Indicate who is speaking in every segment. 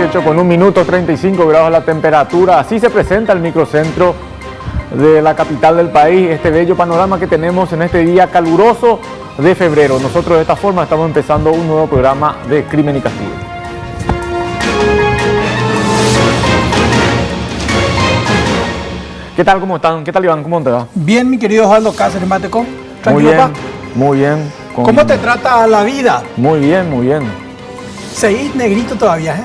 Speaker 1: 18 con 1 minuto 35 grados la temperatura. Así se presenta el microcentro de la capital del país, este bello panorama que tenemos en este día caluroso de febrero. Nosotros de esta forma estamos empezando un nuevo programa de Crimen y Castigo. ¿Qué tal? ¿Cómo están? ¿Qué tal, Iván? ¿Cómo te va?
Speaker 2: Bien, mi querido Osvaldo Cáceres, Mateco.
Speaker 1: Muy bien, muy bien.
Speaker 2: ¿Cómo te trata la vida?
Speaker 1: Muy bien, muy bien.
Speaker 2: Seguís negrito todavía, ¿eh?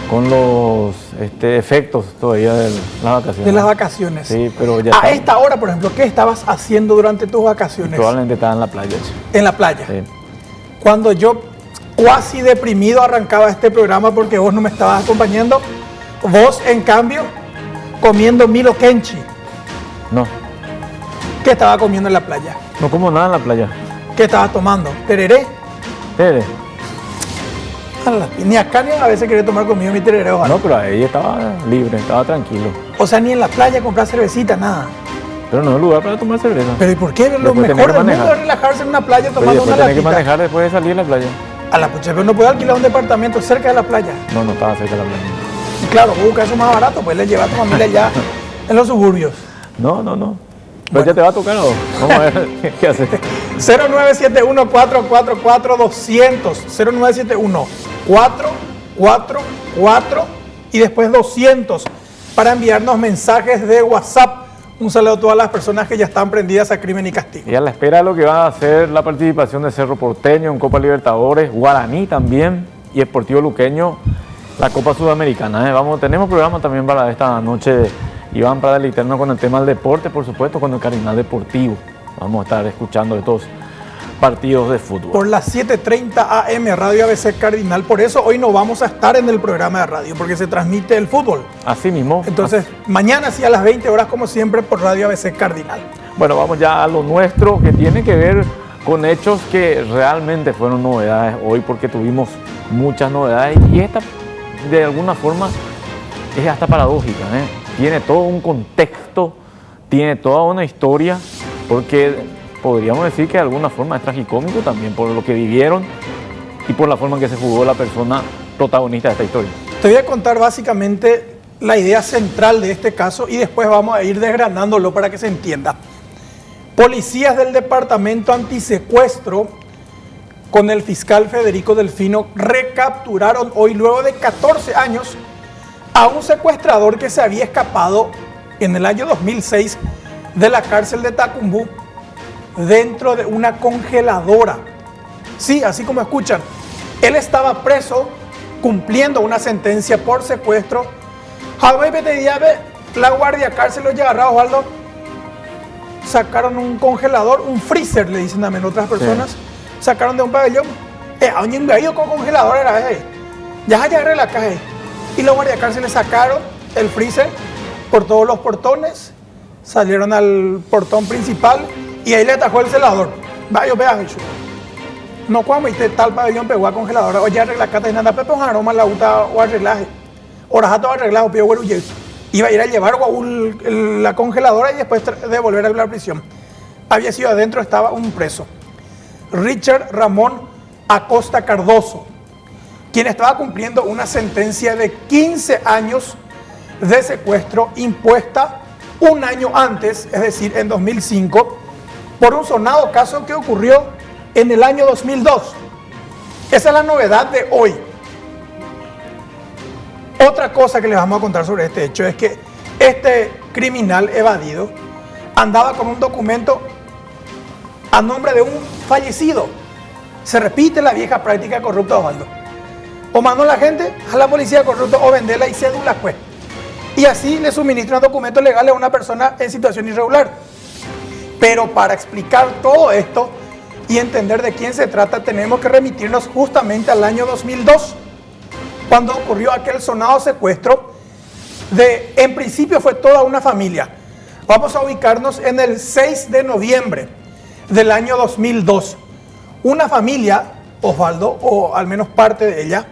Speaker 1: Con los efectos todavía de las vacaciones.
Speaker 2: De las vacaciones.
Speaker 1: Sí, pero ya
Speaker 2: A esta hora, por ejemplo, ¿qué estabas haciendo durante tus vacaciones?
Speaker 1: Probablemente estaba en la playa.
Speaker 2: En la playa.
Speaker 1: Sí.
Speaker 2: Cuando yo, cuasi deprimido, arrancaba este programa porque vos no me estabas acompañando, vos, en cambio, comiendo Milo Kenchi.
Speaker 1: No,
Speaker 2: ¿Qué estaba comiendo en la playa?
Speaker 1: no como nada en la playa.
Speaker 2: ¿Qué estabas tomando? ¿Tereré?
Speaker 1: Tere.
Speaker 2: Ni acá ni a veces quería tomar conmigo mi tereré, ojalá.
Speaker 1: No, pero ahí estaba libre, estaba tranquilo.
Speaker 2: O sea, ni en la playa comprar cervecita, nada.
Speaker 1: Pero no es lugar para tomar cerveza.
Speaker 2: Pero ¿y por qué? Lo
Speaker 1: Después tenés
Speaker 2: mejor
Speaker 1: que
Speaker 2: del mundo
Speaker 1: manejar.
Speaker 2: es relajarse en una playa
Speaker 1: Pero
Speaker 2: tomando
Speaker 1: después
Speaker 2: una
Speaker 1: tenés que
Speaker 2: latita.
Speaker 1: manejar después de salir de la playa.
Speaker 2: A la pucha, pero no puede alquilar un departamento cerca de la playa.
Speaker 1: No, no estaba cerca de la playa.
Speaker 2: Y claro, busca eso más barato, pues le lleva a tu familia allá en los suburbios.
Speaker 1: No, no, no. Pero
Speaker 2: Bueno.
Speaker 1: ya te va a tocar, ¿no? Vamos a ver qué haces.
Speaker 2: 0971-444-200. 0971-444 y después 200 para enviarnos mensajes de WhatsApp. Un saludo a todas las personas que ya están prendidas a Crimen y Castigo.
Speaker 1: Y a la espera de lo que va a ser la participación de Cerro Porteño en Copa Libertadores, Guaraní también y Sportivo Luqueño, la Copa Sudamericana. Tenemos programa también para esta noche, Iván, para deleitarnos con el tema del deporte, por supuesto, con el Cardinal Deportivo. Vamos a estar escuchando de todos partidos de fútbol.
Speaker 2: Por las 7:30 AM, Radio ABC Cardinal. Por eso hoy no vamos a estar en el programa de radio, porque se transmite el fútbol.
Speaker 1: Así mismo.
Speaker 2: Entonces, mañana sí a las 20 horas, como siempre, por Radio ABC Cardinal.
Speaker 1: Bueno, vamos ya a lo nuestro, que tiene que ver con hechos que realmente fueron novedades hoy, porque tuvimos muchas novedades y esta, de alguna forma, es hasta paradójica, ¿eh? Tiene todo un contexto, tiene toda una historia, porque podríamos decir que de alguna forma es tragicómico también por lo que vivieron y por la forma en que se jugó la persona protagonista de esta historia.
Speaker 2: Te voy a contar básicamente la idea central de este caso y después vamos a ir desgranándolo para que se entienda. Policías del Departamento Antisecuestro con el fiscal Federico Delfino recapturaron hoy, luego de 14 años, a un secuestrador que se había escapado en el año 2006 de la cárcel de Tacumbú dentro de una congeladora. Sí, así como escuchan, él estaba preso cumpliendo una sentencia por secuestro. La guardia cárcel lo llevará, Osvaldo. Sacaron un congelador, un freezer, le dicen también otras personas. Sí. Sacaron de un pabellón. Un medio con congelador era ese. Ya agarré la caja. Y la guardia cárcel le sacaron el freezer por todos los portones. Salieron al portón principal y ahí le atajó el celador. Vaya, vea, Jesús. No, cuando viste tal pabellón pegó a congeladora. Oye, arregla cata y nada, pepe, un aroma la uta o arreglaje. Orajato arreglado, pío, güero, iba a ir a llevar la congeladora y después devolver a la prisión. Había sido adentro, estaba un preso. Richard Ramón Acosta Cardoso, quien estaba cumpliendo una sentencia de 15 años de secuestro impuesta un año antes, es decir, en 2005, por un sonado caso que ocurrió en el año 2002. Esa es la novedad de hoy. Otra cosa que les vamos a contar sobre este hecho es que este criminal evadido andaba con un documento a nombre de un fallecido. Se repite la vieja práctica corrupta, Osvaldo. O mandó a la gente a la policía corrupta o venderla y cédula, pues. Y así le suministran documentos legales a una persona en situación irregular. Pero para explicar todo esto y entender de quién se trata, tenemos que remitirnos justamente al año 2002, cuando ocurrió aquel sonado secuestro en principio fue toda una familia. Vamos a ubicarnos en el 6 de noviembre del año 2002. Una familia, Osvaldo, o al menos parte de ella,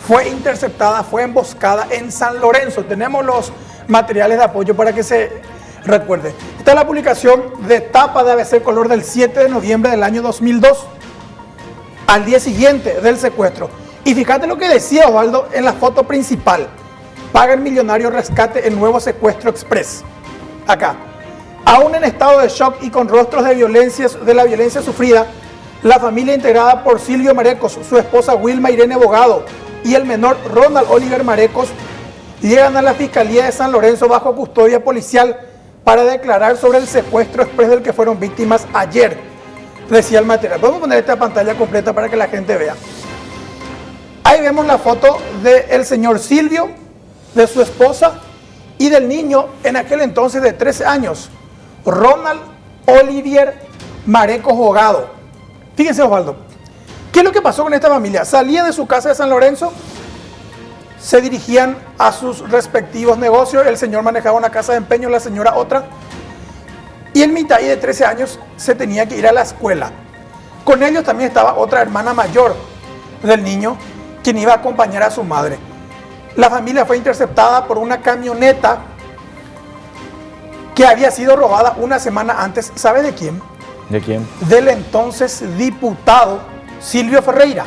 Speaker 2: fue interceptada, fue emboscada en San Lorenzo. Tenemos los materiales de apoyo para que se recuerde. Esta es la publicación de tapa de ABC Color del 7 de noviembre del año 2002, al día siguiente del secuestro. Y fíjate lo que decía Osvaldo en la foto principal. Paga el millonario rescate el nuevo secuestro express. Acá. Aún en estado de shock y con rostros de la violencia sufrida, la familia integrada por Silvio Marecos, su esposa Wilma Irene Bogado y el menor Ronald Oliver Marecos llegan a la Fiscalía de San Lorenzo bajo custodia policial para declarar sobre el secuestro express del que fueron víctimas ayer, decía el material. Vamos a poner esta pantalla completa para que la gente vea. Ahí vemos la foto del señor Silvio, de su esposa y del niño en aquel entonces de 13 años, Ronald Olivier Marecos Bogado. Fíjense, Osvaldo, ¿qué es lo que pasó con esta familia? Salían de su casa de San Lorenzo, se dirigían a sus respectivos negocios, el señor manejaba una casa de empeño, la señora otra, y el mitad de 13 años se tenía que ir a la escuela. Con ellos también estaba otra hermana mayor del niño, quien iba a acompañar a su madre. La familia fue interceptada por una camioneta que había sido robada una semana antes. ¿Sabe de quién?
Speaker 1: ¿De quién?
Speaker 2: Del entonces diputado Silvio Ferreira,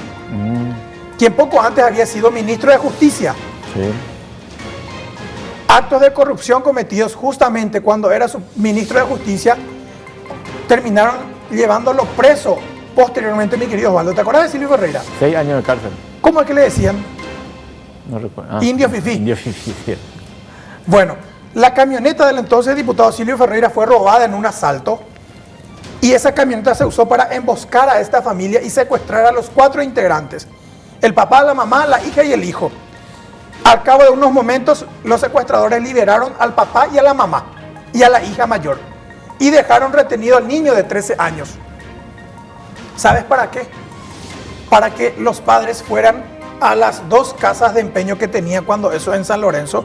Speaker 2: quien poco antes había sido ministro de Justicia.
Speaker 1: Sí.
Speaker 2: Actos de corrupción cometidos justamente cuando era su ministro de Justicia terminaron llevándolo preso posteriormente, mi querido Osvaldo. ¿Te acuerdas de Silvio Ferreira?
Speaker 1: 6 años de cárcel.
Speaker 2: ¿Cómo es que le decían?
Speaker 1: No recuerdo.
Speaker 2: Indio Fifí.
Speaker 1: Indio Fifí, sí.
Speaker 2: Bueno, la camioneta del entonces diputado Silvio Ferreira fue robada en un asalto y esa camioneta se usó para emboscar a esta familia y secuestrar a los 4 integrantes: el papá, la mamá, la hija y el hijo. Al cabo de unos momentos, los secuestradores liberaron al papá y a la mamá y a la hija mayor y dejaron retenido al niño de 13 años. ¿Sabes para qué? Para que los padres fueran a las 2 casas de empeño que tenía cuando eso en San Lorenzo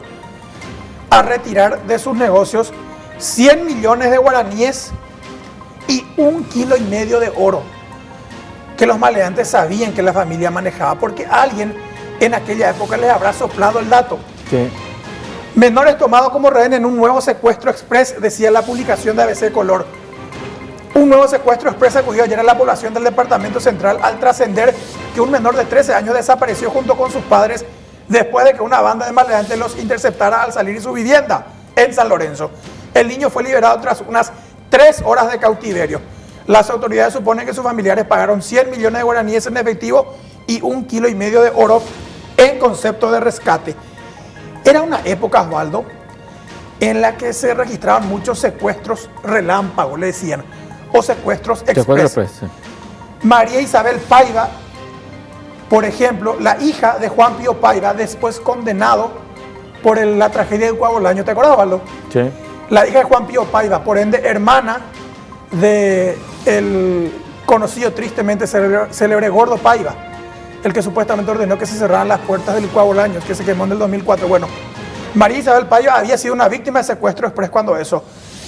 Speaker 2: a retirar de sus negocios 100 millones de guaraníes y 1,5 kilos de oro que los maleantes sabían que la familia manejaba, porque alguien en aquella época les habrá soplado el dato.
Speaker 1: Sí.
Speaker 2: Menores tomados como rehén en un nuevo secuestro express, decía la publicación de ABC Color. Un nuevo secuestro express acudió ayer a la población del departamento central al trascender que un menor de 13 años desapareció junto con sus padres después de que una banda de maleantes los interceptara al salir de su vivienda en San Lorenzo. El niño fue liberado tras unas 3 horas de cautiverio. Las autoridades suponen que sus familiares pagaron 100 millones de guaraníes en efectivo y 1,5 kilos de oro en concepto de rescate. Era una época, Osvaldo, en la que se registraban muchos secuestros relámpagos, le decían, o secuestros express.
Speaker 1: Sí.
Speaker 2: María Isabel Paiva, por ejemplo, la hija de Juan Pío Paiva, después condenado por la tragedia del Coabolaño. ¿Te acuerdas, Osvaldo?
Speaker 1: Sí.
Speaker 2: La hija de Juan Pío Paiva, por ende hermana del conocido tristemente célebre Gordo Paiva, el que supuestamente ordenó que se cerraran las puertas del Coabolaño, que se quemó en el 2004. Bueno, María Isabel Paiva había sido una víctima de secuestro express cuando eso.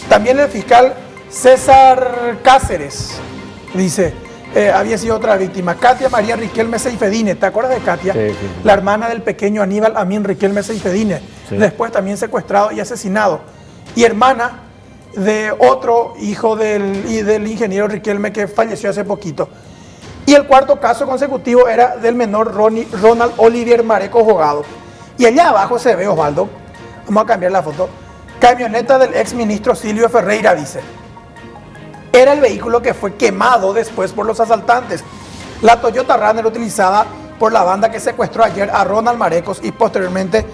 Speaker 2: También el fiscal César Cáceres, dice, había sido otra víctima. Katia María Riquelme Seifedine, ¿te acuerdas de Katia?
Speaker 1: Sí, sí.
Speaker 2: La hermana del pequeño Aníbal Amin Riquelme Seifedine,
Speaker 1: Sí.
Speaker 2: después también secuestrado y asesinado. Y hermana de otro hijo del ingeniero Riquelme que falleció hace poquito. Y el cuarto caso consecutivo era del menor Ronald Olivier Marecos Bogado. Y allá abajo se ve, Osvaldo, vamos a cambiar la foto, camioneta del ex ministro Silvio Ferreira, dice. Era el vehículo que fue quemado después por los asaltantes. La Toyota Runner utilizada por la banda que secuestró ayer a Ronald Marecos y posteriormente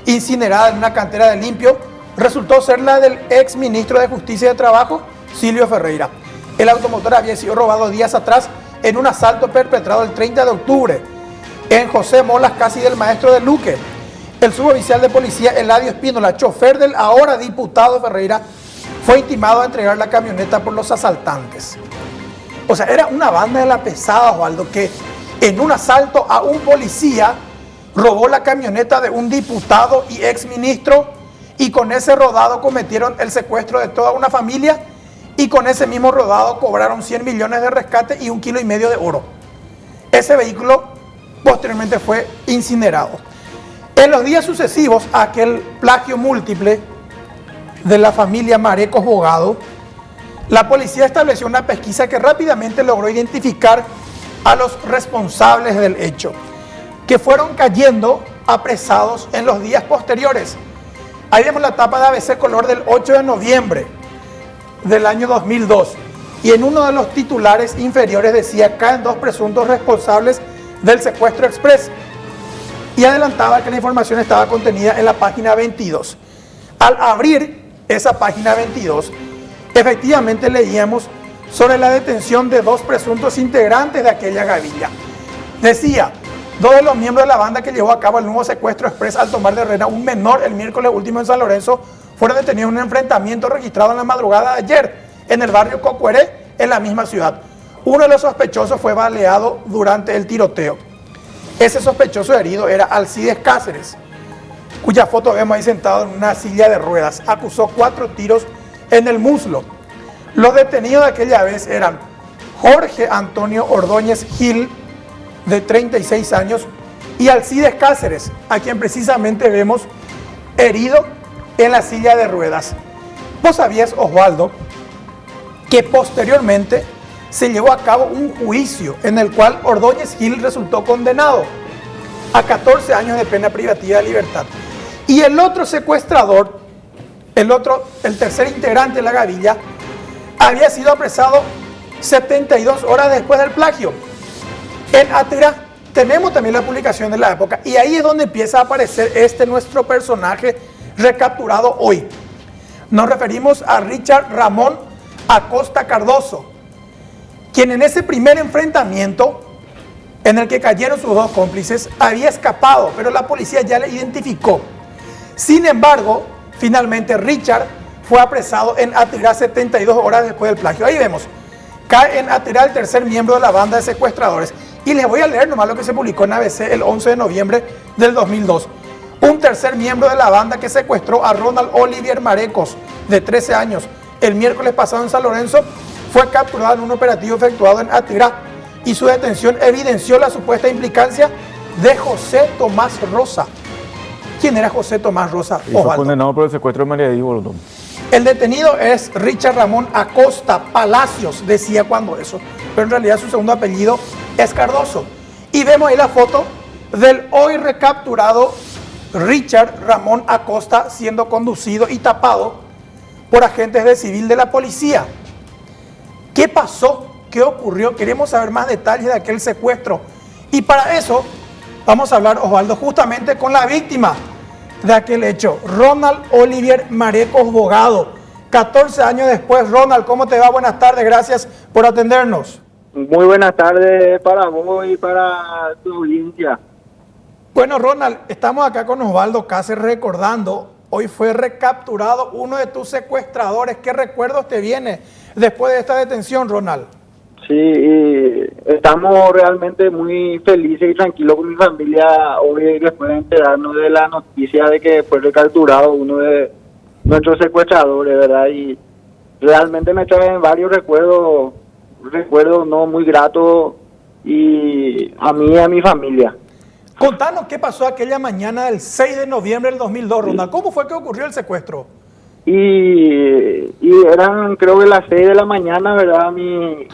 Speaker 2: incinerada en una cantera de Limpio, resultó ser la del ex ministro de Justicia y de Trabajo, Silvio Ferreira. El automotor había sido robado días atrás en un asalto perpetrado el 30 de octubre en José Molas, casi del Maestro de Luque. El suboficial de policía Eladio Espínola, chofer del ahora diputado Ferreira, fue intimado a entregar la camioneta por los asaltantes. O sea, era una banda de la pesada, Osvaldo, que en un asalto a un policía robó la camioneta de un diputado y ex ministro, y con ese rodado cometieron el secuestro de toda una familia, y con ese mismo rodado cobraron 100 millones de rescate y 1,5 kilos de oro. Ese vehículo posteriormente fue incinerado. En los días sucesivos a aquel plagio múltiple de la familia Marecos Bogado, la policía estableció una pesquisa que rápidamente logró identificar a los responsables del hecho, que fueron cayendo apresados en los días posteriores. Ahí vemos la tapa de ABC Color del 8 de noviembre del año 2002. Y en uno de los titulares inferiores decía: caen 2 presuntos responsables del secuestro express. Y adelantaba que la información estaba contenida en la página 22. Al abrir esa página 22, efectivamente leíamos sobre la detención de 2 presuntos integrantes de aquella gavilla. Decía: 2 de los miembros de la banda que llevó a cabo el nuevo secuestro express al tomar de rehén a un menor el miércoles último en San Lorenzo fueron detenidos en un enfrentamiento registrado en la madrugada de ayer en el barrio Cocueré, en la misma ciudad. Uno de los sospechosos fue baleado durante el tiroteo. Ese sospechoso herido era Alcides Cáceres, cuya foto vemos ahí sentado en una silla de ruedas. Acusó 4 tiros en el muslo. Los detenidos de aquella vez eran Jorge Antonio Ordóñez Gil, de 36 años, y Alcides Cáceres, a quien precisamente vemos herido en la silla de ruedas. ¿Vos sabías, Osvaldo, que posteriormente se llevó a cabo un juicio en el cual Ordóñez Gil resultó condenado a 14 años de pena privativa de libertad? Y el otro secuestrador, el tercer integrante de la gavilla, había sido apresado 72 horas después del plagio. En Atira tenemos también la publicación de la época, y ahí es donde empieza a aparecer nuestro personaje recapturado hoy. Nos referimos a Richard Ramón Acosta Cardoso, quien en ese primer enfrentamiento en el que cayeron sus 2 cómplices había escapado, pero la policía ya le identificó. Sin embargo, finalmente Richard fue apresado en Atira 72 horas después del plagio. Ahí vemos, cae en Atira el tercer miembro de la banda de secuestradores. Y les voy a leer nomás lo que se publicó en ABC el 11 de noviembre del 2002. Un tercer miembro de la banda que secuestró a Ronald Olivier Marecos, de 13 años, el miércoles pasado en San Lorenzo, fue capturado en un operativo efectuado en Atira, y su detención evidenció la supuesta implicancia de José Tomás Rosa. ¿Quién era José Tomás Rosa?
Speaker 1: Y fue condenado por el secuestro de María Di Bordón.
Speaker 2: El detenido es Richard Ramón Acosta Palacios, decía cuando eso, pero en realidad su segundo apellido es Cardoso. Y vemos ahí la foto del hoy recapturado Richard Ramón Acosta siendo conducido y tapado por agentes de civil de la policía. ¿Qué pasó? ¿Qué ocurrió? Queremos saber más detalles de aquel secuestro. Y para eso vamos a hablar, Osvaldo, justamente con la víctima de aquel hecho, Ronald Olivier Marecos Bogado. 14 años después. Ronald, ¿cómo te va? Buenas tardes, gracias por atendernos.
Speaker 3: Muy buenas tardes para vos y para tu audiencia.
Speaker 2: Bueno, Ronald, estamos acá con Osvaldo Cáceres recordando, hoy fue recapturado uno de tus secuestradores. ¿Qué recuerdos te viene después de esta detención, Ronald?
Speaker 3: Sí, estamos realmente muy felices y tranquilos con mi familia hoy después de enterarnos de la noticia de que fue recapturado uno de nuestros secuestradores, ¿verdad? Y realmente me traen varios recuerdos no muy gratos, y a mí y a mi familia.
Speaker 2: Contanos qué pasó aquella mañana del 6 de noviembre del 2002, Ronald. ¿Cómo fue que ocurrió el secuestro?
Speaker 3: Y eran, creo que las 6 de la mañana, ¿verdad?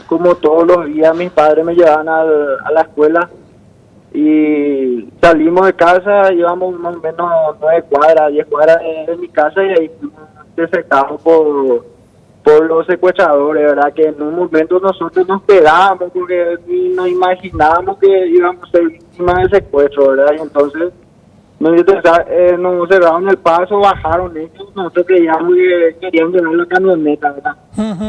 Speaker 3: Como todos los días, mis padres me llevaban a la escuela y salimos de casa, íbamos más o menos 9 cuadras, 10 cuadras de mi casa, y ahí fuimos interceptados por los secuestradores, ¿verdad? Que en un momento nosotros nos pegábamos porque no imaginábamos que íbamos a ser víctimas del secuestro, ¿verdad? Y entonces nos cerraron el paso, bajaron ellos, nosotros creíamos que querían llevar la camioneta, ¿verdad?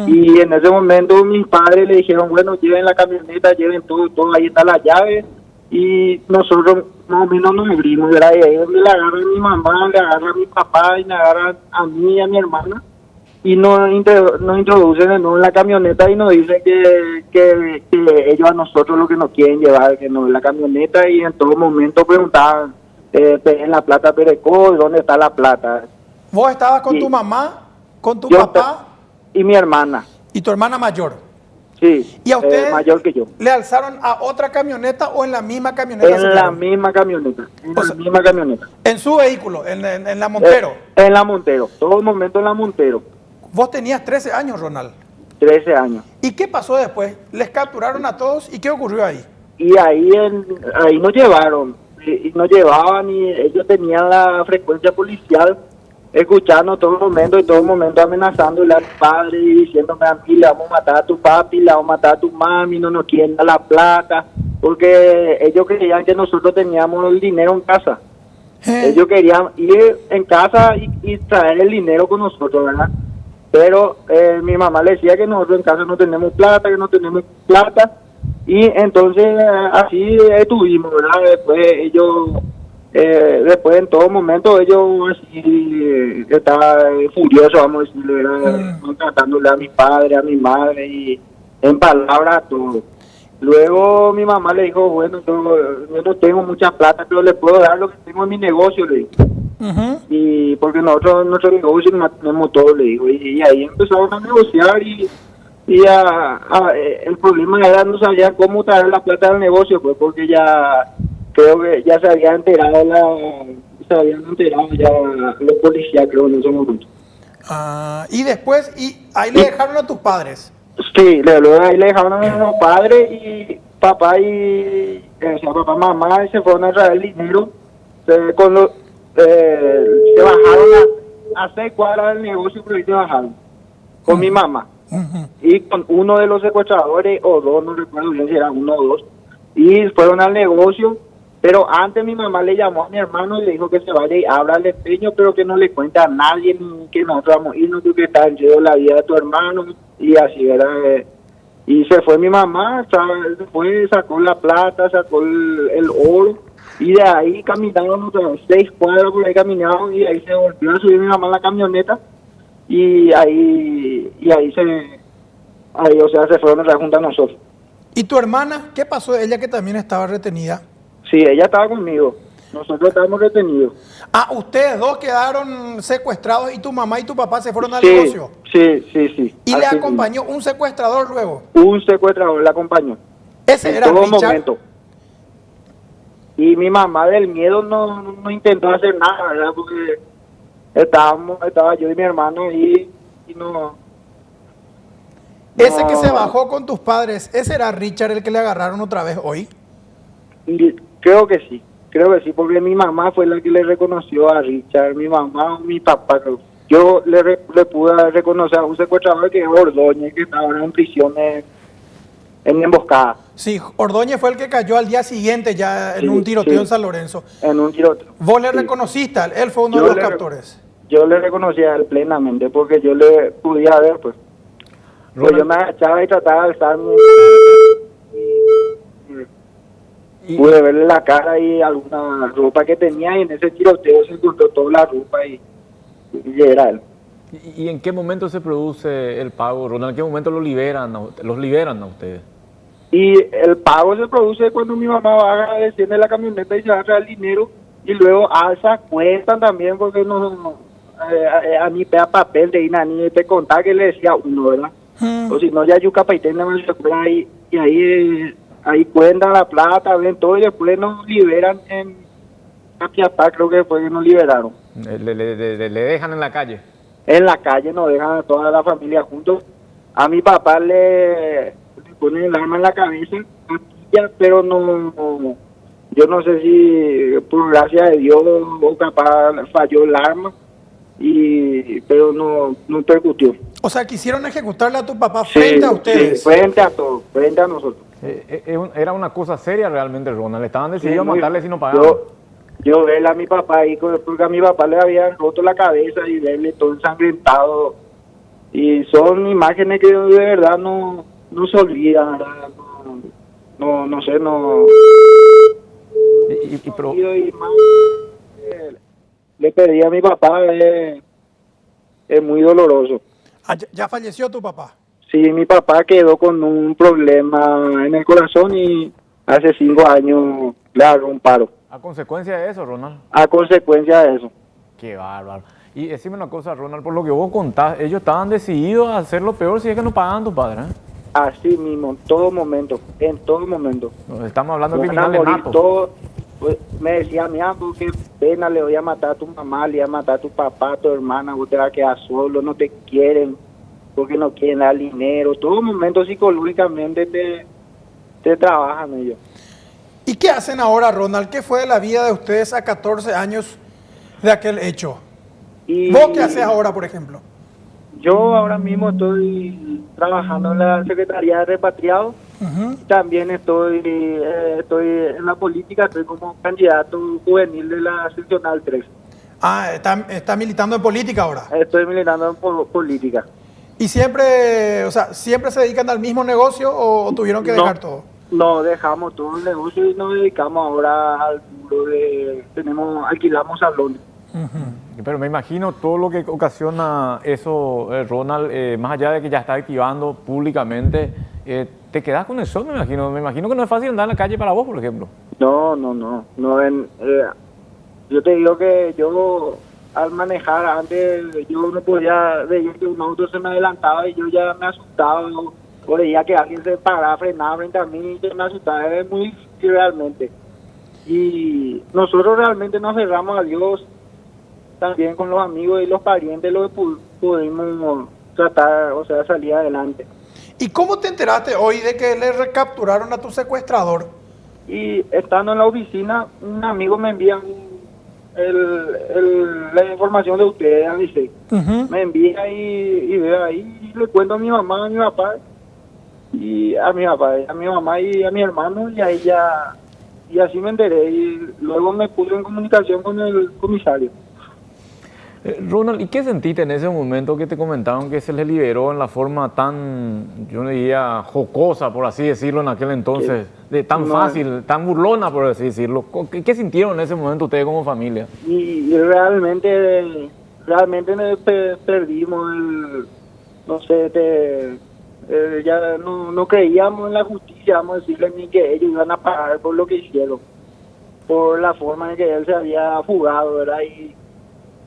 Speaker 3: Y en ese momento mis padres le dijeron, bueno, lleven la camioneta, lleven todo, ahí está la llave, y nosotros más o menos nos abrimos, ¿verdad? Y ahí es donde le agarran a mi mamá, le agarran a mi papá, y me agarran a mí y a mi hermana, y nos introducen de nuevo en la camioneta y nos dicen que ellos a nosotros lo que nos quieren llevar, que no es la camioneta, y en todo momento preguntaban, en la plata Perecó, ¿dónde está la plata?
Speaker 2: ¿Vos estabas con tu mamá, con tu papá?
Speaker 3: Y mi hermana.
Speaker 2: ¿Y tu hermana mayor?
Speaker 3: Sí,
Speaker 2: ¿y a usted
Speaker 3: mayor que yo?
Speaker 2: ¿Le alzaron a otra camioneta o en la misma camioneta?
Speaker 3: En la misma camioneta, misma camioneta.
Speaker 2: ¿En su vehículo, en la Montero?
Speaker 3: En la Montero, todo el momento en la Montero.
Speaker 2: Vos tenías 13 años, Ronald.
Speaker 3: 13 años.
Speaker 2: ¿Y qué pasó después? ¿Les capturaron a todos y qué ocurrió ahí?
Speaker 3: Y ahí nos llevaron. y nos llevaban y ellos tenían la frecuencia policial escuchando en todo momento amenazándole al padre y diciéndome a mí, le vamos a matar a tu papi, le vamos a matar a tu mami, no nos quieren dar la plata, porque ellos creían que nosotros teníamos el dinero en casa. Ellos querían ir en casa y traer el dinero con nosotros, ¿verdad? Pero mi mamá le decía que nosotros en casa no tenemos plata, y entonces así estuvimos, ¿verdad? Después en todo momento ellos así estaban furiosos, vamos a decirle, ¿verdad? Tratándole a mi padre, a mi madre y en palabras todo. Luego mi mamá le dijo, bueno, yo no tengo mucha plata, pero le puedo dar lo que tengo en mi negocio, le dijo. Y porque nosotros nuestro negocio tenemos todo, le digo, y ahí empezamos a negociar y el problema era no sabía cómo traer la plata del negocio, pues porque ya creo que ya se habían enterado ya los policías, creo, en ese momento.
Speaker 2: Y después, ahí le dejaron a tus padres.
Speaker 3: Sí, luego ahí le dejaron a los padres y papá, mamá se fueron a traer el dinero. Cuando se bajaron a 6 cuadras del negocio, pero ahí se bajaron con mi mamá. Y con uno de los secuestradores, o dos, no recuerdo bien si era uno o dos, y fueron al negocio, pero antes mi mamá le llamó a mi hermano y le dijo que se vaya y abra el empeño, pero que no le cuente a nadie, ni que nosotros vamos a irnos, porque está en riesgo la vida de tu hermano, y así, ¿verdad? Y se fue mi mamá, después sacó la plata, sacó el oro, y de ahí caminaron otras 6 cuadras, por ahí caminaron, y ahí se volvió a subir mi mamá en la camioneta, y ahí se fueron a juntar a nosotros.
Speaker 2: ¿Y tu hermana? ¿Qué pasó? Ella que también estaba retenida.
Speaker 3: Sí, ella estaba conmigo. Nosotros estábamos retenidos.
Speaker 2: Ustedes dos quedaron secuestrados y tu mamá y tu papá se fueron al negocio.
Speaker 3: Sí.
Speaker 2: ¿Y le acompañó un secuestrador luego?
Speaker 3: Un secuestrador le acompañó.
Speaker 2: Ese era
Speaker 3: todo
Speaker 2: Richard.
Speaker 3: Momento. Y mi mamá del miedo no intentó hacer nada, ¿verdad? Porque estaba yo y mi hermano ahí y no.
Speaker 2: Ese que se bajó con tus padres, ¿ese era Richard el que le agarraron otra vez hoy?
Speaker 3: Y creo que sí, porque mi mamá fue la que le reconoció a Richard, mi mamá o mi papá, creo. Yo le pude reconocer a un secuestrador que es Ordóñez, que está ahora en prisión en emboscada.
Speaker 2: Sí, Ordóñez fue el que cayó al día siguiente ya en un tiroteo en San Lorenzo.
Speaker 3: En un tiroteo.
Speaker 2: ¿Vos le reconociste a él? Él fue uno de los captores.
Speaker 3: Yo le reconocía a él plenamente porque yo le podía ver, pues. Pues yo me agachaba y trataba de alzarme. Pude verle la cara y alguna ropa que tenía, y en ese tiroteo se encontró toda la ropa y era él.
Speaker 1: ¿Y en qué momento se produce el pago, Ronald? ¿En qué momento los liberan a ustedes?
Speaker 3: Y el pago se produce cuando mi mamá desciende de la camioneta y se agarra el dinero, y luego alza cuentan también, porque a mí pega papel de Inani, te contaba que le decía uno, ¿verdad? O si no, ya yuca paitena me recuerda ahí, y ahí cuentan la plata, ven todo, y después nos liberan en Capiatá, creo que fue que nos liberaron.
Speaker 1: ¿Le dejan en la calle?
Speaker 3: En la calle nos dejan a toda la familia juntos. A mi papá le ponen el arma en la cabeza, pero yo no sé si por gracia de Dios o capaz falló el arma, pero no percutió.
Speaker 2: O sea, quisieron ejecutarle a tu papá frente a ustedes.
Speaker 3: Sí, frente a todos, frente a nosotros.
Speaker 1: Era una cosa seria realmente, Ronald. Estaban decididos a matarle si no pagaban.
Speaker 3: Yo verle a mi papá ahí, porque a mi papá le habían roto la cabeza y verle todo ensangrentado. Y son imágenes que de verdad no se olvidan, ¿verdad? No sé. Le pedí a mi papá, es muy doloroso.
Speaker 2: ¿Ya falleció tu papá?
Speaker 3: Sí, mi papá quedó con un problema en el corazón y hace 5 años le agarró un paro.
Speaker 1: ¿A consecuencia de eso, Ronald?
Speaker 3: A consecuencia de eso.
Speaker 1: Qué bárbaro. Y decime una cosa, Ronald, por lo que vos contás, ellos estaban decididos a hacer lo peor si es que no pagaban tus padres, ¿eh?
Speaker 3: Así mismo, en todo momento.
Speaker 1: Estamos hablando de criminales natos.
Speaker 3: Pues, me decía, mi amigo, qué pena, le voy a matar a tu mamá, le voy a matar a tu papá, a tu hermana, vos te vas a quedar solo, no te quieren, porque no quieren dar dinero. Todo momento psicológicamente te trabajan ellos.
Speaker 2: ¿Y qué hacen ahora, Ronald? ¿Qué fue de la vida de ustedes a 14 años de aquel hecho?
Speaker 3: Y
Speaker 2: ¿Vos qué haces ahora, por ejemplo?
Speaker 3: yo ahora mismo estoy trabajando en la Secretaría de Repatriados. También estoy en la política, estoy como candidato juvenil de la seccional 3.
Speaker 2: Ah, está militando en política ahora.
Speaker 3: Estoy militando en política.
Speaker 2: ¿Y siempre, o sea, siempre se dedican al mismo negocio o tuvieron que dejar todo?
Speaker 3: No, dejamos todo el negocio y nos dedicamos ahora al puro alquilamos salones.
Speaker 1: Pero me imagino todo lo que ocasiona eso, Ronald, más allá de que ya está activando públicamente, te quedas con eso, me imagino que no es fácil andar en la calle para vos, por ejemplo.
Speaker 3: No, yo te digo que yo al manejar antes yo no podía ver que un auto se me adelantaba y yo ya me asustaba, o veía que alguien se paraba, frenaba frente a mí y yo me asustaba, es muy difícil realmente. Y nosotros realmente nos cerramos a Dios, también con los amigos y los parientes, lo que pudimos tratar, o sea, salir adelante.
Speaker 2: ¿Y cómo te enteraste hoy de que le recapturaron a tu secuestrador?
Speaker 3: Y estando en la oficina, un amigo me envía la información de ustedes, dice, me envía y veo ahí, y le cuento a mi mamá, a mi papá, y a mi mamá y a mi hermano, y ahí ya, y así me enteré, y luego me puse en comunicación con el comisario.
Speaker 1: Ronald, ¿y qué sentiste en ese momento que te comentaron que se les liberó en la forma tan, yo diría, jocosa, por así decirlo, en aquel entonces, de tan fácil, tan burlona, por así decirlo? ¿Qué sintieron en ese momento ustedes como familia?
Speaker 3: Y realmente perdimos no sé, ya no creíamos en la justicia, vamos a decirle, ni que ellos iban a pagar por lo que hicieron, por la forma en que él se había fugado, ¿verdad?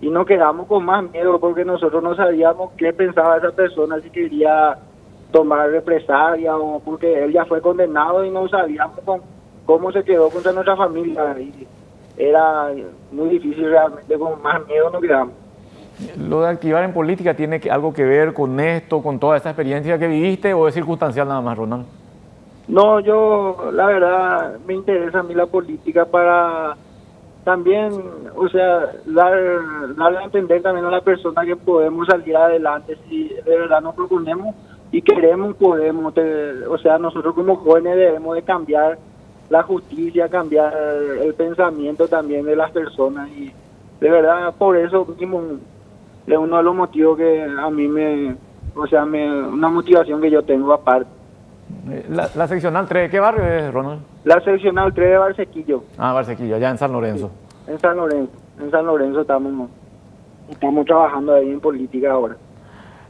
Speaker 3: Y nos quedamos con más miedo porque nosotros no sabíamos qué pensaba esa persona, si quería tomar represalia o porque él ya fue condenado y no sabíamos cómo se quedó contra nuestra familia. Y era muy difícil realmente, con más miedo nos quedamos.
Speaker 1: ¿Lo de activar en política tiene algo que ver con esto, con toda esta experiencia que viviste, o es circunstancial nada más, Ronald?
Speaker 3: No, yo la verdad me interesa a mí la política para también, o sea, darle a entender también a la persona que podemos salir adelante. Si de verdad nos proponemos y queremos, podemos. O sea, nosotros como jóvenes debemos de cambiar la justicia, cambiar el pensamiento también de las personas. Y de verdad, por eso mismo es uno de los motivos que a mí una motivación que yo tengo aparte.
Speaker 1: La seccional 3, ¿qué barrio es, Ronald?
Speaker 3: La seccional 3 de Barsequillo.
Speaker 1: Ah, Barsequillo, allá en San Lorenzo.
Speaker 3: En San Lorenzo estamos trabajando ahí en política ahora.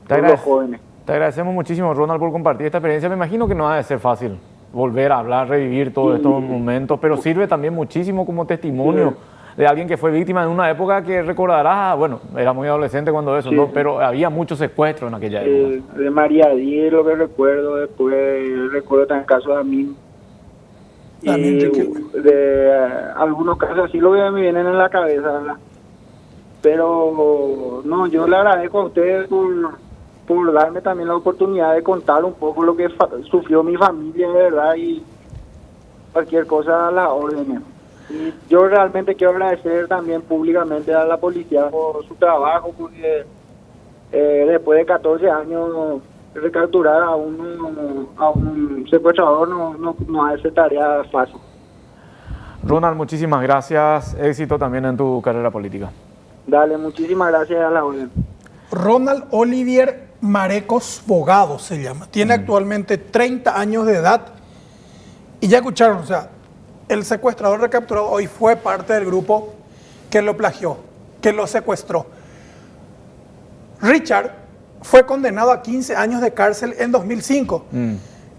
Speaker 3: Los jóvenes.
Speaker 1: Te agradecemos muchísimo, Ronald, por compartir esta experiencia. Me imagino que no ha de ser fácil volver a hablar, revivir todos estos momentos, pero sirve también muchísimo como testimonio de alguien que fue víctima en una época que recordarás, bueno, era muy adolescente cuando eso, ¿no? Pero había muchos secuestros en aquella época.
Speaker 3: De María Díez, lo que recuerdo, después recuerdo también casos a mí. Y de algunos casos así lo que me vienen en la cabeza, ¿verdad? Pero no, yo le agradezco a ustedes por darme también la oportunidad de contar un poco lo que sufrió mi familia, ¿verdad? Y cualquier cosa a la orden. Y yo realmente quiero agradecer también públicamente a la policía por su trabajo, porque después de 14 años recapturar a un secuestrador no hace tarea fácil.
Speaker 1: Ronald, muchísimas gracias. Éxito también en tu carrera política.
Speaker 3: Dale, muchísimas gracias a la orden.
Speaker 2: Ronald Olivier Marecos Bogado se llama. Tiene actualmente 30 años de edad. Y ya escucharon, o sea, el secuestrador recapturado hoy fue parte del grupo que lo plagió, que lo secuestró. Richard fue condenado a 15 años de cárcel en 2005.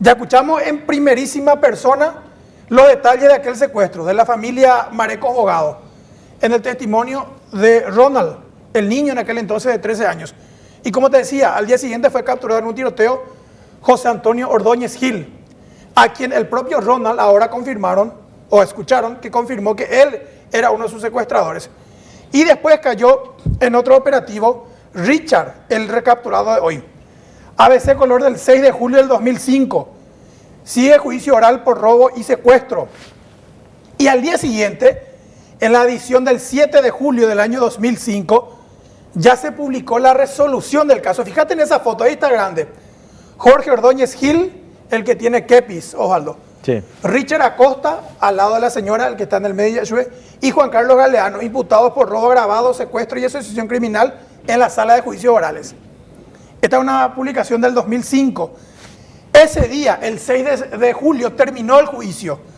Speaker 2: Ya escuchamos en primerísima persona los detalles de aquel secuestro, de la familia Marecos Bogado, en el testimonio de Ronald, el niño en aquel entonces de 13 años. Y como te decía, al día siguiente fue capturado en un tiroteo José Antonio Ordóñez Gil, a quien el propio Ronald ahora confirmaron, o escucharon, que confirmó que él era uno de sus secuestradores. Y después cayó en otro operativo Richard, el recapturado de hoy. ABC Color del 6 de julio del 2005. Sigue juicio oral por robo y secuestro. Y al día siguiente, en la edición del 7 de julio del año 2005, ya se publicó la resolución del caso. Fíjate en esa foto, ahí está grande. Jorge Ordóñez Gil, el que tiene kepis, Osvaldo.
Speaker 1: Sí.
Speaker 2: Richard Acosta, al lado de la señora, el que está en el medio, y Juan Carlos Galeano, imputados por robo agravado, secuestro y asociación criminal en la sala de juicios orales. Esta es una publicación del 2005. Ese día, el 6 de julio, terminó el juicio.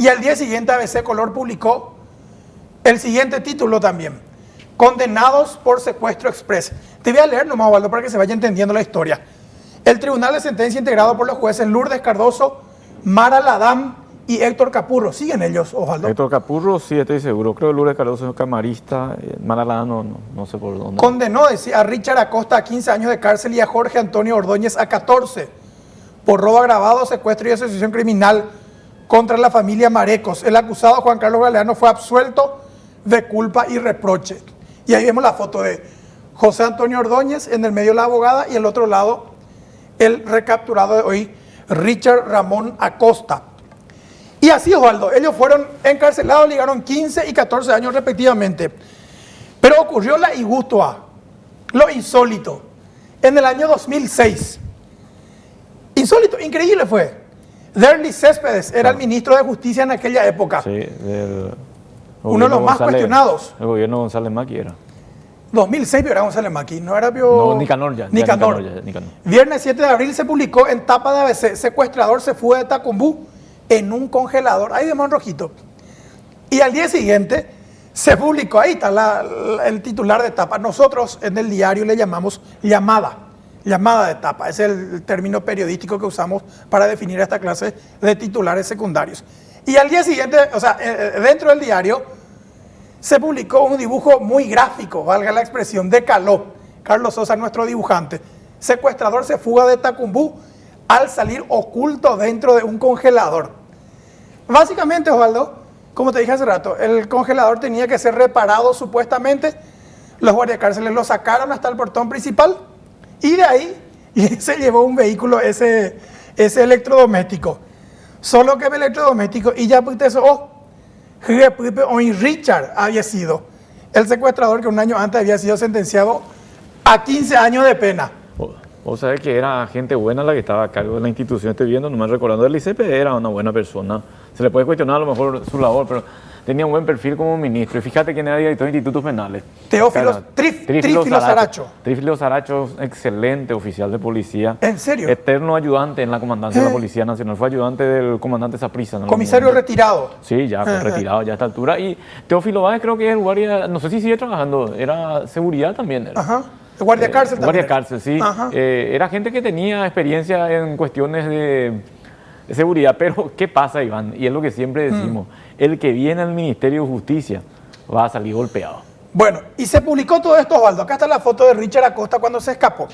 Speaker 2: Y al día siguiente, ABC Color publicó el siguiente título también: Condenados por secuestro express. Te voy a leer nomás, Osvaldo, para que se vaya entendiendo la historia. El tribunal de sentencia integrado por los jueces Lourdes Cardoso, Mara Ladam y Héctor Capurro. ¿Siguen ellos, Osvaldo?
Speaker 1: Héctor Capurro, sí, estoy seguro. Creo que Lourdes Cardoso es camarista. Mara no sé por dónde.
Speaker 2: Condenó, decía, a Richard Acosta a 15 años de cárcel y a Jorge Antonio Ordóñez a 14 por robo agravado, secuestro y asociación criminal contra la familia Marecos. El acusado Juan Carlos Galeano fue absuelto de culpa y reproche. Y ahí vemos la foto de José Antonio Ordóñez, en el medio la abogada, y el otro lado el recapturado de hoy, Richard Ramón Acosta. Y así, Osvaldo, ellos fueron encarcelados, ligaron 15 y 14 años respectivamente. Pero ocurrió la igustoa, lo insólito, en el año 2006. Insólito, increíble fue. Derlis Céspedes era el ministro de Justicia en aquella época.
Speaker 1: Sí,
Speaker 2: uno de los más cuestionados.
Speaker 1: El gobierno de González Maqui era.
Speaker 2: 2006 era González Maqui, no era
Speaker 1: No, Nicanor ya.
Speaker 2: Nicanor.
Speaker 1: Nicanor.
Speaker 2: Viernes 7 de abril se publicó en tapa de ABC: secuestrador se fue de Tacumbú en un congelador. Ahí vemos en rojito. Y al día siguiente se publicó, ahí está el titular de tapa. Nosotros en el diario le llamamos llamada de tapa. Ese es el término periodístico que usamos para definir esta clase de titulares secundarios. Y al día siguiente, o sea, dentro del diario se publicó un dibujo muy gráfico, valga la expresión, de Carlos Sosa, nuestro dibujante. Secuestrador se fuga de Tacumbú al salir oculto dentro de un congelador. Básicamente, Osvaldo, como te dije hace rato, el congelador tenía que ser reparado supuestamente. Los guardiacárceles lo sacaron hasta el portón principal y de ahí se llevó un vehículo, ese electrodoméstico. Solo que el electrodoméstico, y ya pues eso, Richard había sido el secuestrador que un año antes había sido sentenciado a 15 años de pena.
Speaker 1: O sea que era gente buena la que estaba a cargo de la institución. Estoy viendo, nomás recordando, el ICP era una buena persona. Se le puede cuestionar a lo mejor su labor, pero tenía un buen perfil como ministro. Y fíjate quién era director de institutos penales.
Speaker 2: Teófilo Saracho.
Speaker 1: Trífilo Saracho, excelente oficial de policía.
Speaker 2: ¿En serio?
Speaker 1: Eterno ayudante en la comandancia de la Policía Nacional. Fue ayudante del comandante Saprissa.
Speaker 2: Comisario retirado.
Speaker 1: Sí, ya retirado ya a esta altura. Y Teófilo Báez creo que es el guardia, no sé si sigue trabajando, era seguridad también. Era.
Speaker 2: Ajá. Guardia cárcel también.
Speaker 1: Guardia cárcel, sí. Era gente que tenía experiencia en cuestiones de seguridad, pero ¿qué pasa, Iván? Y es lo que siempre decimos, el que viene al Ministerio de Justicia va a salir golpeado.
Speaker 2: Bueno, y se publicó todo esto, Osvaldo. Acá está la foto de Richard Acosta cuando se escapó.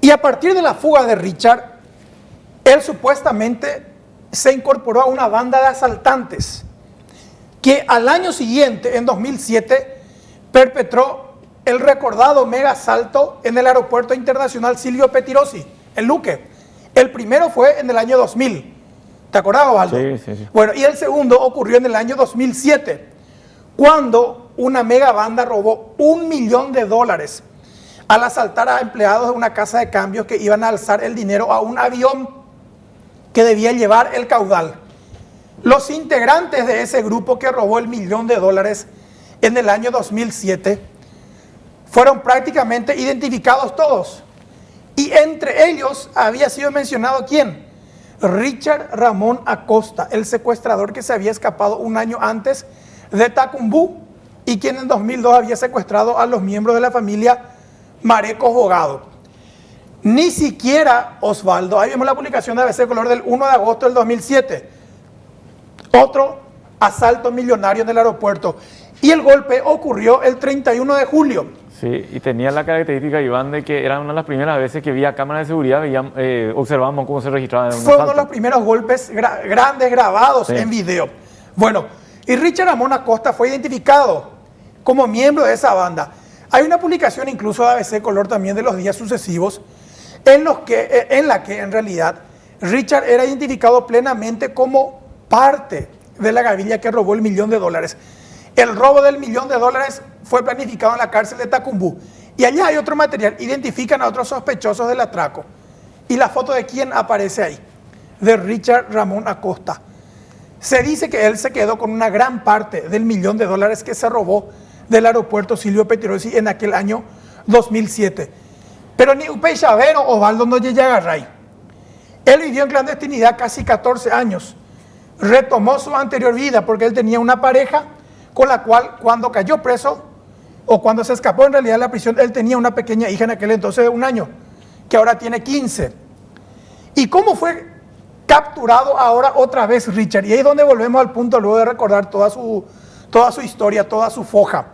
Speaker 2: Y a partir de la fuga de Richard, él supuestamente se incorporó a una banda de asaltantes que al año siguiente, en 2007, perpetró el recordado mega asalto en el aeropuerto internacional Silvio Pettirossi, en Luque. El primero fue en el año 2000. ¿Te acordás, Osvaldo?
Speaker 1: Sí.
Speaker 2: Bueno, y el segundo ocurrió en el año 2007, cuando una mega banda robó $1 millón al asaltar a empleados de una casa de cambios que iban a alzar el dinero a un avión que debía llevar el caudal. Los integrantes de ese grupo que robó el $1 millón en el año 2007 fueron prácticamente identificados todos. Y entre ellos había sido mencionado ¿quién? Richard Ramón Acosta, el secuestrador que se había escapado un año antes de Tacumbú y quien en 2002 había secuestrado a los miembros de la familia Marecos Bogado. Ni siquiera, Osvaldo, ahí vemos la publicación de ABC Color del 1 de agosto del 2007. Otro asalto millonario en el aeropuerto. Y el golpe ocurrió el 31 de julio.
Speaker 1: Sí, y tenía la característica, Iván, de que era una de las primeras veces que vía cámaras de seguridad, observamos cómo se registraba.
Speaker 2: Fue uno de los primeros golpes grandes grabados en video. Bueno, y Richard Ramón Acosta fue identificado como miembro de esa banda. Hay una publicación incluso de ABC Color también de los días sucesivos, en la que en realidad Richard era identificado plenamente como parte de la gavilla que robó el $1.000.000. El robo del $1.000.000 fue planificado en la cárcel de Tacumbú. Y allá hay otro material, identifican a otros sospechosos del atraco. Y la foto de quién aparece ahí, de Richard Ramón Acosta. Se dice que él se quedó con una gran parte del $1.000.000 que se robó del aeropuerto Silvio Pettirossi en aquel año 2007. Pero ni Upey Chavero Osvaldo no llega a Ray. Él vivió en clandestinidad casi 14 años. Retomó su anterior vida porque él tenía una pareja con la cual cuando cayó preso o cuando se escapó en realidad de la prisión, él tenía una pequeña hija en aquel entonces de 1 año, que ahora tiene 15. ¿Y cómo fue capturado ahora otra vez Richard? Y ahí es donde volvemos al punto luego de recordar toda su historia, toda su foja.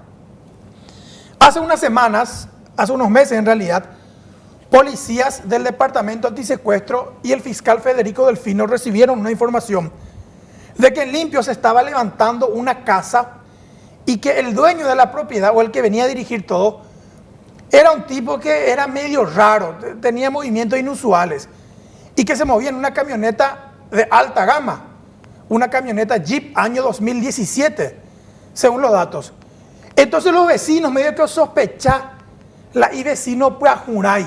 Speaker 2: Hace unas semanas, hace unos meses en realidad, policías del Departamento Antisecuestro y el fiscal Federico Delfino recibieron una información de que en Limpio se estaba levantando una casa y que el dueño de la propiedad o el que venía a dirigir todo era un tipo que era medio raro, tenía movimientos inusuales y que se movía en una camioneta de alta gama, una camioneta Jeep año 2017, según los datos. Entonces los vecinos medio que sospechan, y vecino pues a jurar.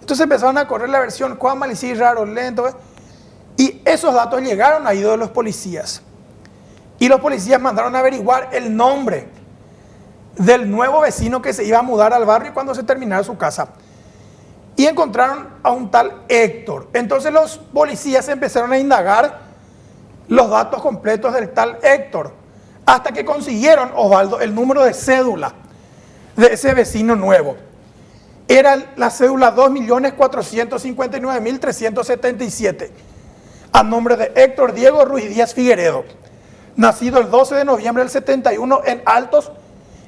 Speaker 2: Entonces empezaron a correr la versión, cuán mal y raro, lento, ¿ves? Y esos datos llegaron a oídos de los policías. Y los policías mandaron a averiguar el nombre del nuevo vecino que se iba a mudar al barrio cuando se terminara su casa. Y encontraron a un tal Héctor. Entonces los policías empezaron a indagar los datos completos del tal Héctor, hasta que consiguieron, Osvaldo, el número de cédula de ese vecino nuevo. Era la cédula 2.459.377, a nombre de Héctor Diego Ruiz Díaz Figueredo, nacido el 12 de noviembre del 71 en Altos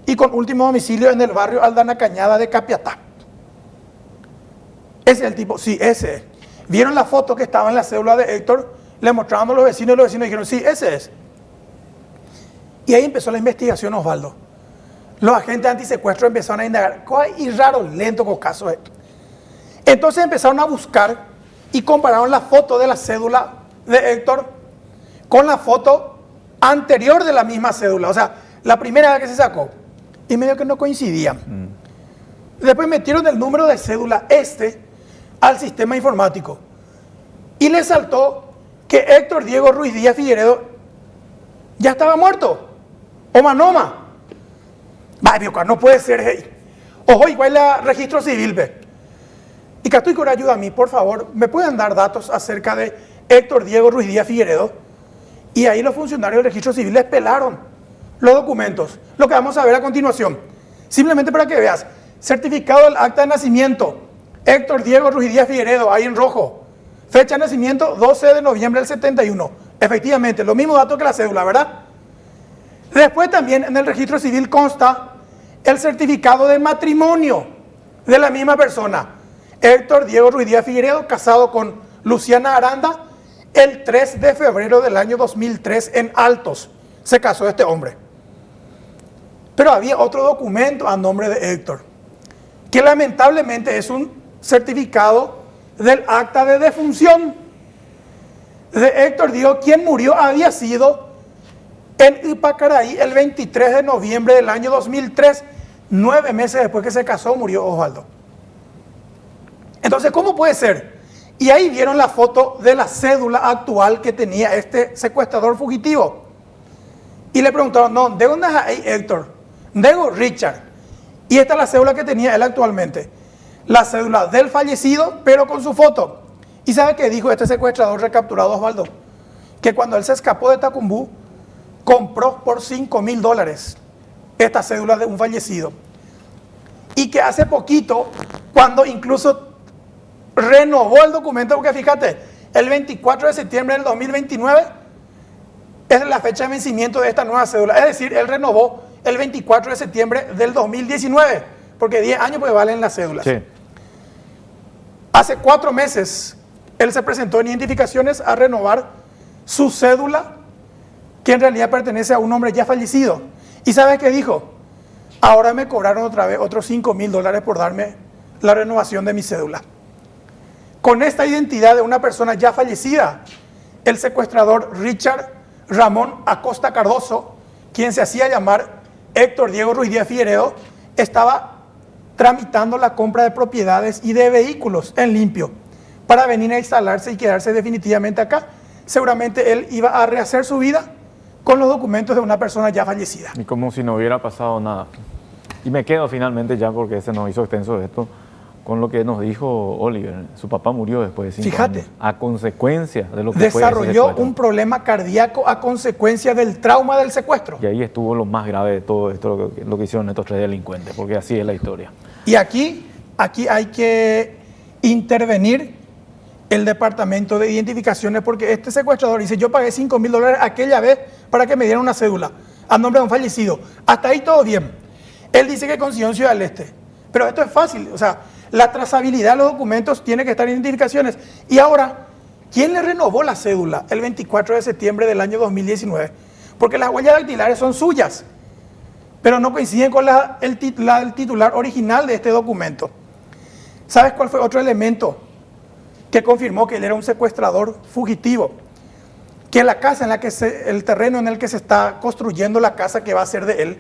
Speaker 2: y con último domicilio en el barrio Aldana Cañada de Capiatá. Ese es el tipo, sí, ese es. Vieron la foto que estaba en la cédula de Héctor, le mostraron a los vecinos y los vecinos dijeron, sí, ese es. Y ahí empezó la investigación, Osvaldo. Los agentes antisecuestro empezaron a indagar, y raro, lento con caso esto. Entonces empezaron a buscar y compararon la foto de la cédula de Héctor con la foto anterior de la misma cédula, o sea, la primera vez que se sacó, y medio que no coincidían. Después metieron el número de cédula al sistema informático y le saltó que Héctor Diego Ruiz Díaz Figueredo ya estaba muerto, o manoma. No puede ser, hey. Ojo, igual la registro civil, ve. Y Catuico, ayuda a mí, por favor, ¿me pueden dar datos acerca de Héctor Diego Ruiz Díaz Figueredo? Y ahí los funcionarios del registro civil les pelaron los documentos. Lo que vamos a ver a continuación, simplemente para que veas, certificado del acta de nacimiento, Héctor Diego Ruiz Díaz Figueredo, ahí en rojo, fecha de nacimiento 12 de noviembre del 71, efectivamente, los mismos datos que la cédula, ¿verdad? Después también en el registro civil consta el certificado de matrimonio de la misma persona, Héctor Diego Ruiz Díaz Figueredo, casado con Luciana Aranda, el 3 de febrero del año 2003 en Altos, se casó este hombre. Pero había otro documento a nombre de Héctor, que lamentablemente es un certificado del acta de defunción de Héctor Diego, quien murió había sido en Ipacaraí el 23 de noviembre del año 2003, 9 meses después que se casó, murió Osvaldo. Entonces, ¿cómo puede ser? Y ahí vieron la foto de la cédula actual que tenía este secuestrador fugitivo. Y le preguntaron, no, ¿de dónde es ahí Héctor? Digo Richard. Y esta es la cédula que tenía él actualmente. La cédula del fallecido, pero con su foto. ¿Y sabe qué dijo este secuestrador recapturado, Osvaldo? Que cuando él se escapó de Tacumbú, compró por $5.000 esta cédula de un fallecido. Y que hace poquito, cuando incluso renovó el documento, porque fíjate, el 24 de septiembre del 2029 es la fecha de vencimiento de esta nueva cédula. Es decir, él renovó el 24 de septiembre del 2019, porque 10 años pues valen las cédulas. Sí. Hace 4 meses, él se presentó en identificaciones a renovar su cédula, que en realidad pertenece a un hombre ya fallecido. ¿Y sabes qué dijo? Ahora me cobraron otra vez otros $5.000 por darme la renovación de mi cédula. Con esta identidad de una persona ya fallecida, el secuestrador Richard Ramón Acosta Cardoso, quien se hacía llamar Héctor Diego Ruiz Díaz Figueredo, estaba tramitando la compra de propiedades y de vehículos en limpio para venir a instalarse y quedarse definitivamente acá. Seguramente él iba a rehacer su vida con los documentos de una persona ya fallecida.
Speaker 1: Y como si no hubiera pasado nada. Y me quedo finalmente ya, porque se nos hizo extenso esto, con lo que nos dijo Oliver. Su papá murió después de 5 años. A consecuencia de lo que
Speaker 2: desarrolló un problema cardíaco a consecuencia del trauma del secuestro.
Speaker 1: Y ahí estuvo lo más grave de todo esto, lo que hicieron estos 3 delincuentes, porque así es la historia.
Speaker 2: Y aquí hay que intervenir el departamento de identificaciones, porque este secuestrador dice: yo pagué $5.000 aquella vez para que me dieran una cédula a nombre de un fallecido. Hasta ahí todo bien. Él dice que consiguió en Ciudad del Este. Pero esto es fácil, o sea, la trazabilidad de los documentos tiene que estar en identificaciones. Y ahora, ¿quién le renovó la cédula el 24 de septiembre del año 2019? Porque las huellas dactilares son suyas, pero no coinciden con la del titular original de este documento. ¿Sabes cuál fue otro elemento que confirmó que él era un secuestrador fugitivo? Que la casa en la que el terreno en el que se está construyendo la casa que va a ser de él,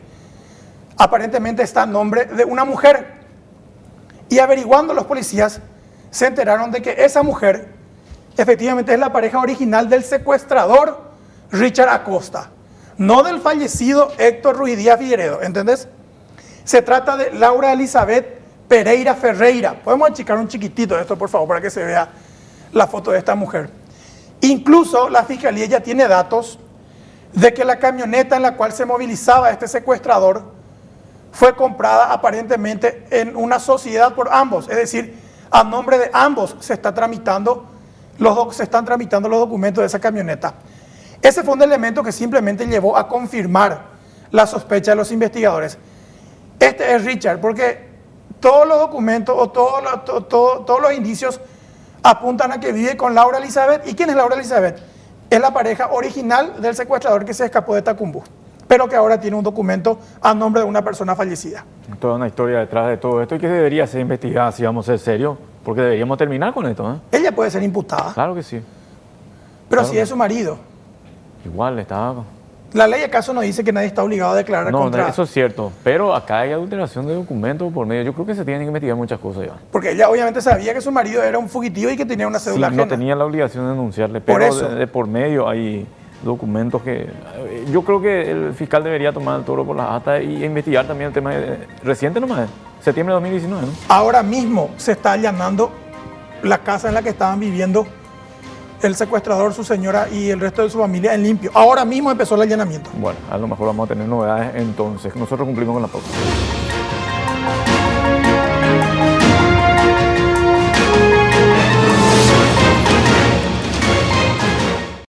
Speaker 2: aparentemente está a nombre de una mujer. Y averiguando los policías, se enteraron de que esa mujer efectivamente es la pareja original del secuestrador Richard Acosta, no del fallecido Héctor Ruiz Díaz Figueredo, ¿entendés? Se trata de Laura Elizabeth Pereira Ferreira. Podemos achicar un chiquitito de esto, por favor, para que se vea la foto de esta mujer. Incluso la fiscalía ya tiene datos de que la camioneta en la cual se movilizaba este secuestrador fue comprada aparentemente en una sociedad por ambos, es decir, a nombre de ambos se están tramitando los documentos de esa camioneta. Ese fue un elemento que simplemente llevó a confirmar la sospecha de los investigadores. Este es Richard, porque todos los documentos o todos los indicios apuntan a que vive con Laura Elizabeth. ¿Y quién es Laura Elizabeth? Es la pareja original del secuestrador que se escapó de Tacumbú, pero que ahora tiene un documento a nombre de una persona fallecida. Toda
Speaker 1: una historia detrás de todo esto y que debería ser investigada, si vamos a ser serios, porque deberíamos terminar con esto, ¿eh?
Speaker 2: Ella puede ser imputada.
Speaker 1: Claro que sí.
Speaker 2: Pero si es su marido.
Speaker 1: Igual está...
Speaker 2: La ley acaso no dice que nadie está obligado a declarar contra...
Speaker 1: No, eso es cierto, pero acá hay adulteración de documentos por medio. Yo creo que se tienen que investigar muchas cosas ya.
Speaker 2: Porque ella obviamente sabía que su marido era un fugitivo y que tenía una cédula ajena.
Speaker 1: No tenía la obligación de denunciarle, pero de por medio hay documentos que... Yo creo que el fiscal debería tomar el toro por las astas y investigar también el tema reciente nomás, septiembre de 2019, ¿no?
Speaker 2: Ahora mismo se está allanando la casa en la que estaban viviendo el secuestrador, su señora y el resto de su familia en limpio. Ahora mismo empezó el allanamiento.
Speaker 1: Bueno, a lo mejor vamos a tener novedades entonces. Nosotros cumplimos con la pausa.